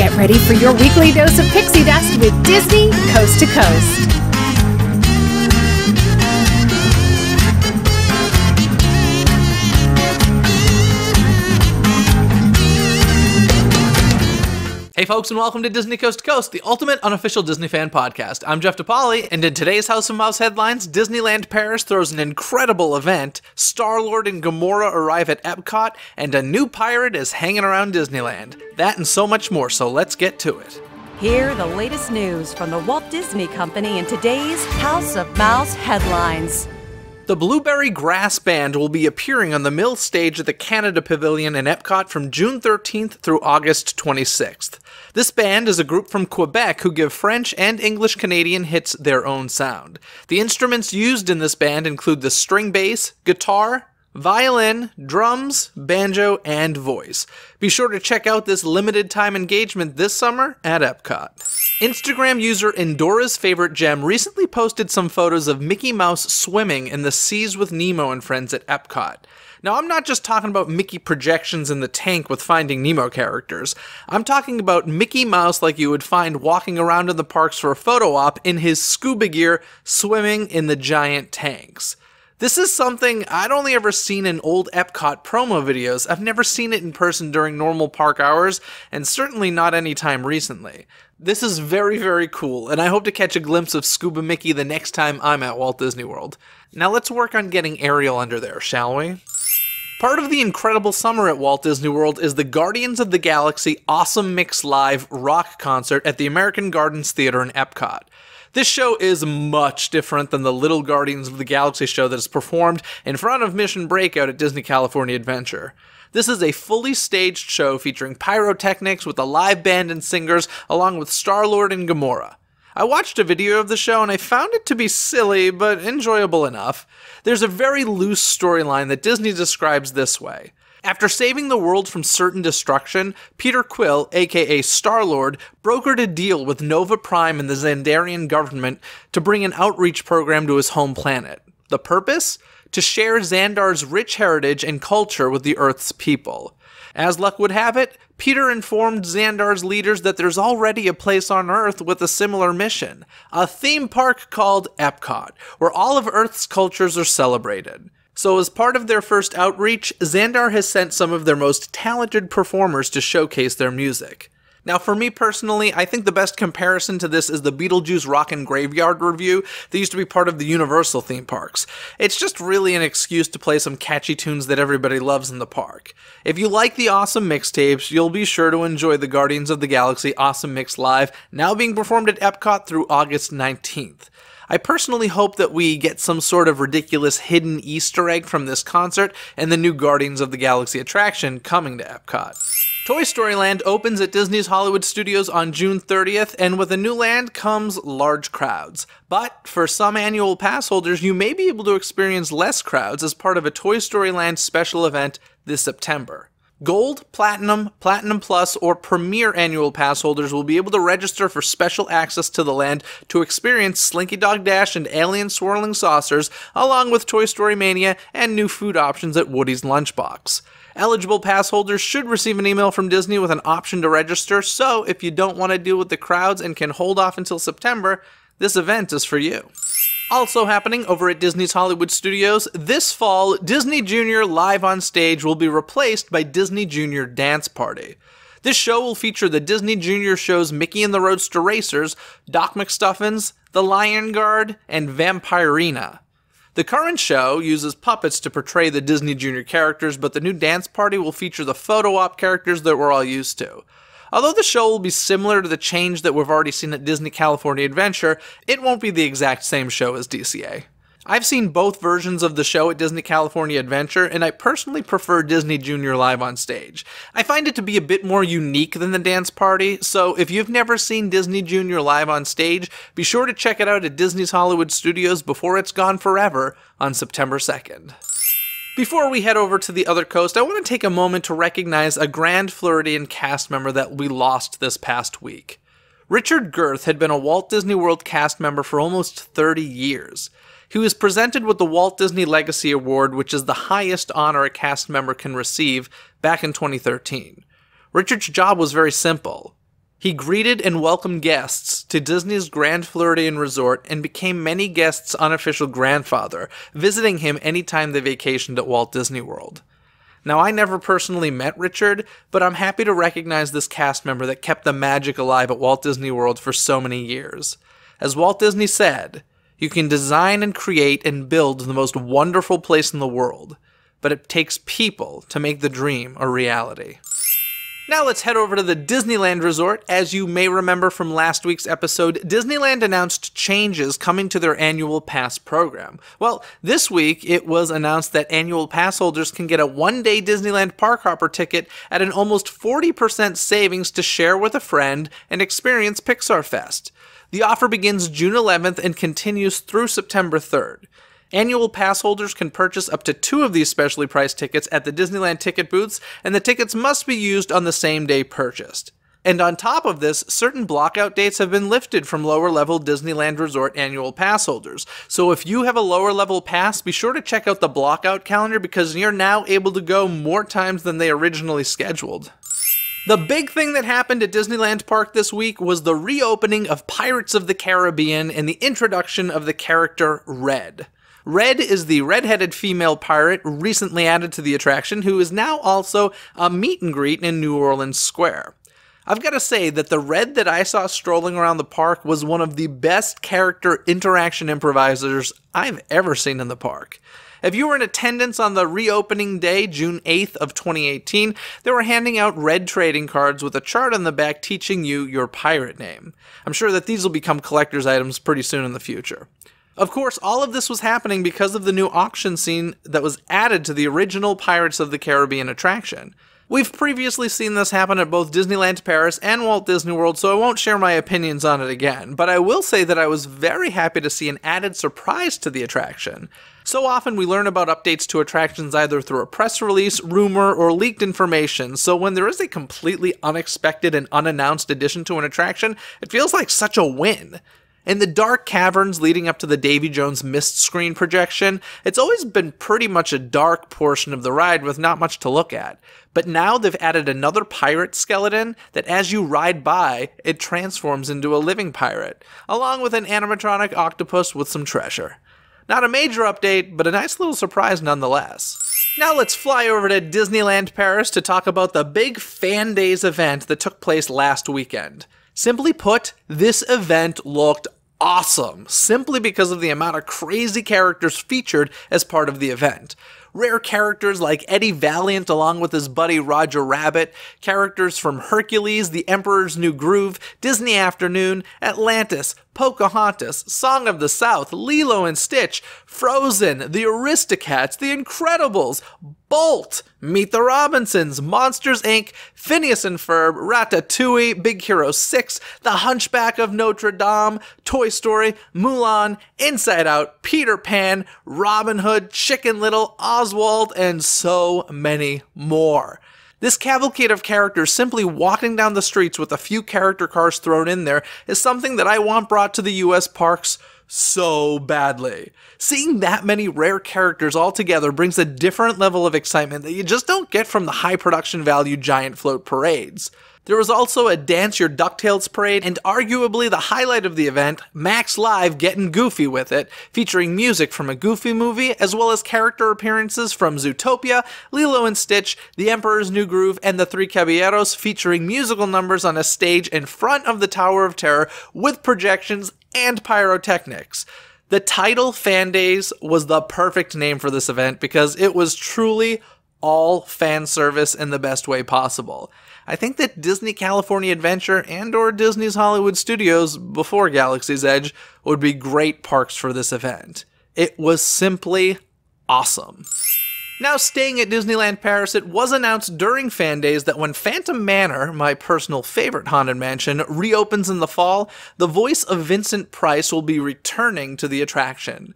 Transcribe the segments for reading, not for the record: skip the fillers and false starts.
Get ready for your weekly dose of pixie dust with Disney Coast to Coast. Hey folks, and welcome to Disney Coast to Coast, the ultimate unofficial Disney fan podcast. I'm Jeff DePaoli, and in today's House of Mouse headlines, Disneyland Paris throws an incredible event, Star-Lord and Gamora arrive at Epcot, and a new pirate is hanging around Disneyland. That and so much more, so let's get to it. Hear the latest news from the Walt Disney Company in today's House of Mouse headlines. The Blueberry Grass Band will be appearing on the Mill stage at the Canada Pavilion in Epcot from June 13th through August 26th. This band is a group from Quebec who give French and English Canadian hits their own sound. The instruments used in this band include the string bass, guitar, violin, drums, banjo, and voice. Be sure to check out this limited time engagement this summer at Epcot. Instagram user Endora's Favorite Gem recently posted some photos of Mickey Mouse swimming in the seas with Nemo and friends at Epcot. Now, I'm not just talking about Mickey projections in the tank with Finding Nemo characters. I'm talking about Mickey Mouse like you would find walking around in the parks for a photo op in his scuba gear swimming in the giant tanks. This is something I'd only ever seen in old Epcot promo videos. I've never seen it in person during normal park hours, and certainly not any time recently. This is very, very cool, and I hope to catch a glimpse of Scuba Mickey the next time I'm at Walt Disney World. Now let's work on getting Ariel under there, shall we? Part of the incredible summer at Walt Disney World is the Guardians of the Galaxy Awesome Mix Live rock concert at the American Gardens Theater in Epcot. This show is much different than the Little Guardians of the Galaxy show that is performed in front of Mission Breakout at Disney California Adventure. This is a fully staged show featuring pyrotechnics with a live band and singers along with Star-Lord and Gamora. I watched a video of the show and I found it to be silly but enjoyable enough. There's a very loose storyline that Disney describes this way. After saving the world from certain destruction, Peter Quill, aka Star-Lord, brokered a deal with Nova Prime and the Xandarian government to bring an outreach program to his home planet. The purpose? To share Xandar's rich heritage and culture with the Earth's people. As luck would have it, Peter informed Xandar's leaders that there's already a place on Earth with a similar mission, a theme park called Epcot, where all of Earth's cultures are celebrated. So as part of their first outreach, Xandar has sent some of their most talented performers to showcase their music. Now for me personally, I think the best comparison to this is the Beetlejuice Rockin' Graveyard review that used to be part of the Universal theme parks. It's just really an excuse to play some catchy tunes that everybody loves in the park. If you like the awesome mixtapes, you'll be sure to enjoy the Guardians of the Galaxy Awesome Mix Live, now being performed at Epcot through August 19th. I personally hope that we get some sort of ridiculous hidden Easter egg from this concert and the new Guardians of the Galaxy attraction coming to Epcot. Toy Story Land opens at Disney's Hollywood Studios on June 30th, and with a new land comes large crowds. But for some annual pass holders, you may be able to experience less crowds as part of a Toy Story Land special event this September. Gold, Platinum, Platinum Plus, or Premier annual pass holders will be able to register for special access to the land to experience Slinky Dog Dash and Alien Swirling Saucers, along with Toy Story Mania and new food options at Woody's Lunchbox. Eligible pass holders should receive an email from Disney with an option to register, so if you don't want to deal with the crowds and can hold off until September, this event is for you. Also happening over at Disney's Hollywood Studios, this fall, Disney Junior Live on Stage will be replaced by Disney Junior Dance Party. This show will feature the Disney Junior shows Mickey and the Roadster Racers, Doc McStuffins, The Lion Guard, and Vampirina. The current show uses puppets to portray the Disney Junior characters, but the new dance party will feature the photo op characters that we're all used to. Although the show will be similar to the change that we've already seen at Disney California Adventure, it won't be the exact same show as DCA. I've seen both versions of the show at Disney California Adventure, and I personally prefer Disney Junior Live on Stage. I find it to be a bit more unique than the dance party, so if you've never seen Disney Junior Live on Stage, be sure to check it out at Disney's Hollywood Studios before it's gone forever on September 2nd. Before we head over to the other coast, I want to take a moment to recognize a Grand Floridian cast member that we lost this past week. Richard Girth had been a Walt Disney World cast member for almost 30 years. He was presented with the Walt Disney Legacy Award, which is the highest honor a cast member can receive, back in 2013. Richard's job was very simple: He greeted and welcomed guests to Disney's Grand Floridian Resort and became many guests' unofficial grandfather, visiting him anytime they vacationed at Walt Disney World. Now, I never personally met Richard, but I'm happy to recognize this cast member that kept the magic alive at Walt Disney World for so many years. As Walt Disney said, "You can design and create and build the most wonderful place in the world, but it takes people to make the dream a reality." Now let's head over to the Disneyland Resort. As you may remember from last week's episode, Disneyland announced changes coming to their annual pass program. Well, this week it was announced that annual pass holders can get a one-day Disneyland Park Hopper ticket at an almost 40% savings to share with a friend and experience Pixar Fest. The offer begins June 11th and continues through September 3rd. Annual pass holders can purchase up to 2 of these specially priced tickets at the Disneyland ticket booths, and the tickets must be used on the same day purchased. And on top of this, certain blockout dates have been lifted from lower-level Disneyland Resort annual pass holders. So if you have a lower-level pass, be sure to check out the blockout calendar because you're now able to go more times than they originally scheduled. The big thing that happened at Disneyland Park this week was the reopening of Pirates of the Caribbean and the introduction of the character Red. Red is the red-headed female pirate recently added to the attraction, who is now also a meet and greet in New Orleans Square. I've got to say that the Red that I saw strolling around the park was one of the best character interaction improvisers I've ever seen in the park. If you were in attendance on the reopening day, June 8th of 2018, they were handing out red trading cards with a chart on the back teaching you your pirate name. I'm sure that these will become collector's items pretty soon in the future. Of course, all of this was happening because of the new auction scene that was added to the original Pirates of the Caribbean attraction. We've previously seen this happen at both Disneyland Paris and Walt Disney World, so I won't share my opinions on it again, but I will say that I was very happy to see an added surprise to the attraction. So often we learn about updates to attractions either through a press release, rumor, or leaked information, so when there is a completely unexpected and unannounced addition to an attraction, it feels like such a win. In the dark caverns leading up to the Davy Jones mist screen projection, it's always been pretty much a dark portion of the ride with not much to look at. But now they've added another pirate skeleton that as you ride by, it transforms into a living pirate, along with an animatronic octopus with some treasure. Not a major update, but a nice little surprise nonetheless. Now let's fly over to Disneyland Paris to talk about the big FanDaze event that took place last weekend. Simply put, this event looked awesome, simply because of the amount of crazy characters featured as part of the event. Rare characters like Eddie Valiant along with his buddy Roger Rabbit, characters from Hercules, The Emperor's New Groove, Disney Afternoon, Atlantis, Pocahontas, Song of the South, Lilo and Stitch, Frozen, The Aristocats, The Incredibles, Bolt, Meet the Robinsons, Monsters Inc., Phineas and Ferb, Ratatouille, Big Hero 6, The Hunchback of Notre Dame, Toy Story, Mulan, Inside Out, Peter Pan, Robin Hood, Chicken Little, Oswald, and so many more. This cavalcade of characters simply walking down the streets with a few character cars thrown in there is something that I want brought to the US parks so badly. Seeing that many rare characters all together brings a different level of excitement that you just don't get from the high production value giant float parades. There was also a Dance Your DuckTales parade, and arguably the highlight of the event, Max Live getting goofy with it, featuring music from a Goofy movie, as well as character appearances from Zootopia, Lilo and Stitch, The Emperor's New Groove, and The Three Caballeros, featuring musical numbers on a stage in front of the Tower of Terror with projections and pyrotechnics. The title FanDaze was the perfect name for this event because it was truly all fan service in the best way possible. I think that Disney California Adventure and or Disney's Hollywood Studios before Galaxy's Edge would be great parks for this event. It was simply awesome. Now staying at Disneyland Paris, it was announced during FanDaze that when Phantom Manor, my personal favorite haunted mansion, reopens in the fall, the voice of Vincent Price will be returning to the attraction.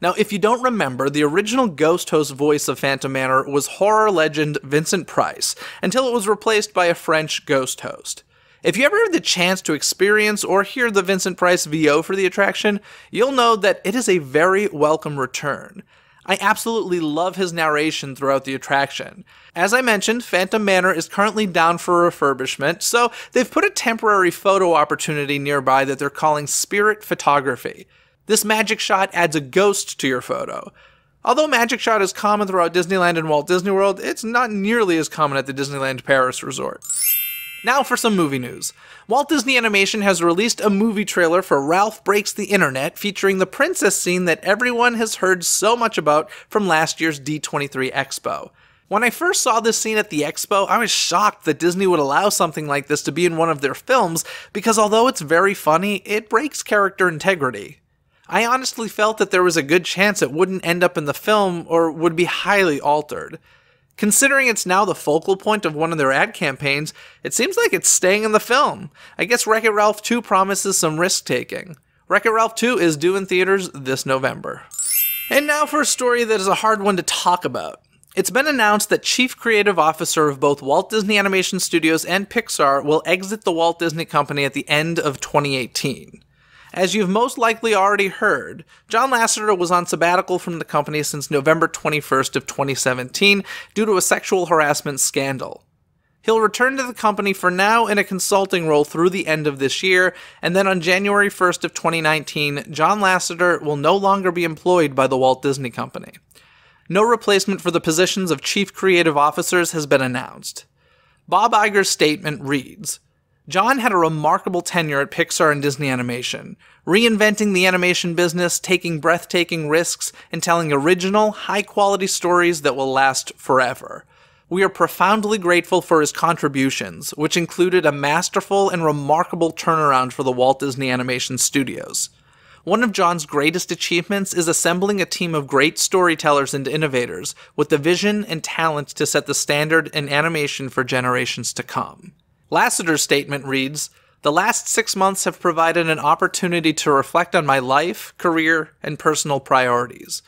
Now, if you don't remember, the original ghost host voice of Phantom Manor was horror legend Vincent Price, until it was replaced by a French ghost host. If you ever had the chance to experience or hear the Vincent Price VO for the attraction, you'll know that it is a very welcome return. I absolutely love his narration throughout the attraction. As I mentioned, Phantom Manor is currently down for refurbishment, so they've put a temporary photo opportunity nearby that they're calling Spirit Photography. This magic shot adds a ghost to your photo. Although Magic Shot is common throughout Disneyland and Walt Disney World, it's not nearly as common at the Disneyland Paris resort. Now for some movie news. Walt Disney Animation has released a movie trailer for Ralph Breaks the Internet featuring the princess scene that everyone has heard so much about from last year's D23 Expo. When I first saw this scene at the Expo, I was shocked that Disney would allow something like this to be in one of their films because although it's very funny, it breaks character integrity. I honestly felt that there was a good chance it wouldn't end up in the film or would be highly altered. Considering it's now the focal point of one of their ad campaigns, it seems like it's staying in the film. I guess Wreck-It Ralph 2 promises some risk-taking. Wreck-It Ralph 2 is due in theaters this November. And now for a story that is a hard one to talk about. It's been announced that Chief Creative Officer of both Walt Disney Animation Studios and Pixar will exit the Walt Disney Company at the end of 2018. As you've most likely already heard, John Lasseter was on sabbatical from the company since November 21st of 2017 due to a sexual harassment scandal. He'll return to the company for now in a consulting role through the end of this year, and then on January 1st of 2019, John Lasseter will no longer be employed by the Walt Disney Company. No replacement for the positions of Chief Creative Officers has been announced. Bob Iger's statement reads, John had a remarkable tenure at Pixar and Disney Animation, reinventing the animation business, taking breathtaking risks, and telling original, high-quality stories that will last forever. We are profoundly grateful for his contributions, which included a masterful and remarkable turnaround for the Walt Disney Animation Studios. One of John's greatest achievements is assembling a team of great storytellers and innovators with the vision and talent to set the standard in animation for generations to come. Lasseter's statement reads, The last 6 months have provided an opportunity to reflect on my life, career, and personal priorities.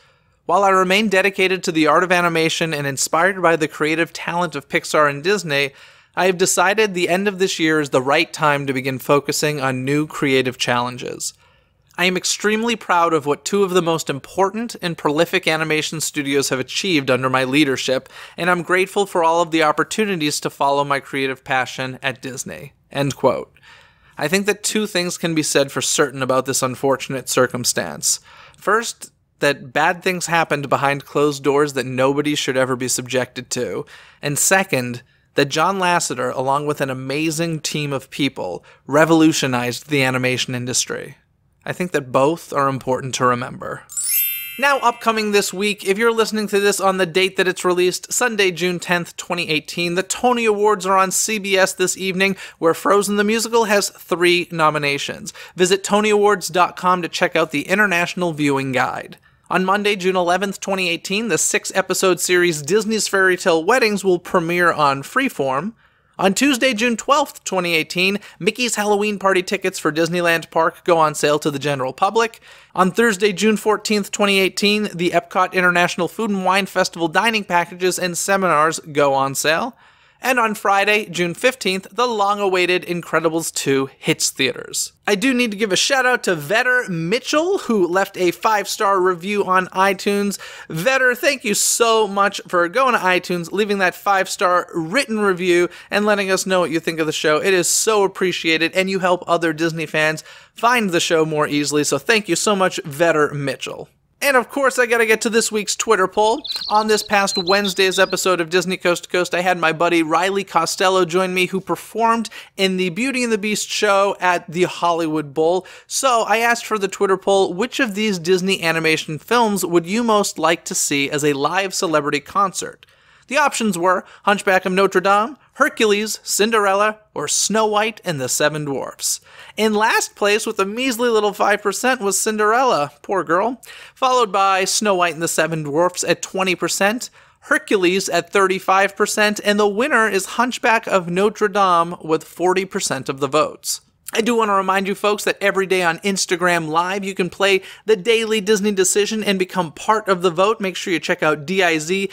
While I remain dedicated to the art of animation and inspired by the creative talent of Pixar and Disney, I have decided the end of this year is the right time to begin focusing on new creative challenges. I am extremely proud of what two of the most important and prolific animation studios have achieved under my leadership, and I'm grateful for all of the opportunities to follow my creative passion at Disney." End quote. I think that two things can be said for certain about this unfortunate circumstance. First, that bad things happened behind closed doors that nobody should ever be subjected to. And second, that John Lasseter, along with an amazing team of people, revolutionized the animation industry. I think that both are important to remember. Now upcoming this week, if you're listening to this on the date that it's released, Sunday, June 10th, 2018, the Tony Awards are on CBS this evening, where Frozen the Musical has 3 nominations. Visit TonyAwards.com to check out the International Viewing Guide. On Monday, June 11th, 2018, the 6-episode series Disney's Fairy Tale Weddings will premiere on Freeform. On Tuesday, June 12th, 2018, Mickey's Halloween Party tickets for Disneyland Park go on sale to the general public. On Thursday, June 14th, 2018, the Epcot International Food and Wine Festival dining packages and seminars go on sale. And on Friday, June 15th, the long-awaited Incredibles 2 hits theaters. I do need to give a shout-out to Vetter Mitchell, who left a 5-star review on iTunes. Vetter, thank you so much for going to iTunes, leaving that 5-star written review, and letting us know what you think of the show. It is so appreciated, and you help other Disney fans find the show more easily, so thank you so much, Vetter Mitchell. And of course, I gotta get to this week's Twitter poll. On this past Wednesday's episode of Disney Coast to Coast, I had my buddy Riley Costello join me, who performed in the Beauty and the Beast show at the Hollywood Bowl. So I asked for the Twitter poll, which of these Disney animation films would you most like to see as a live celebrity concert? The options were Hunchback of Notre Dame, Hercules, Cinderella, or Snow White and the Seven Dwarfs. In last place with a measly little 5% was Cinderella, poor girl, followed by Snow White and the Seven Dwarfs at 20%, Hercules at 35%, and the winner is Hunchback of Notre Dame with 40% of the votes. I do want to remind you folks that every day on Instagram Live, you can play the Daily Disney Decision and become part of the vote. Make sure you check out DIZNEYCTC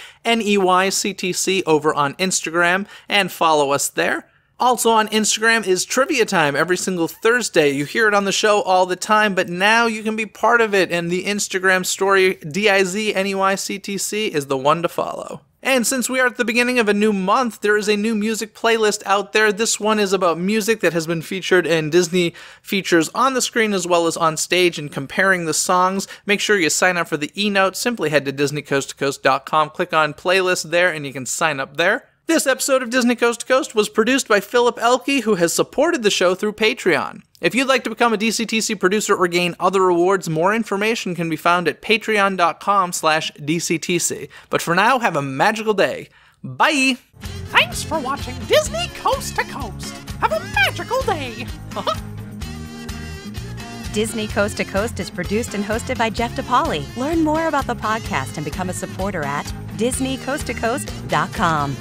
over on Instagram and follow us there. Also on Instagram is Trivia Time every single Thursday. You hear it on the show all the time, but now you can be part of it, and the Instagram story DIZNEYCTC is the one to follow. And since we are at the beginning of a new month, there is a new music playlist out there. This one is about music that has been featured in Disney features on the screen as well as on stage, and comparing the songs. Make sure you sign up for the e-note. Simply head to DisneyCoastToCoast.com, click on playlist there, and you can sign up there. This episode of Disney Coast to Coast was produced by Philip Elke, who has supported the show through Patreon. If you'd like to become a DCTC producer or gain other rewards, more information can be found at patreon.com/DCTC. But for now, have a magical day. Bye! Thanks for watching Disney Coast to Coast. Have a magical day. Disney Coast to Coast is produced and hosted by Jeff DePaoli. Learn more about the podcast and become a supporter at DisneyCoastToCoast.com.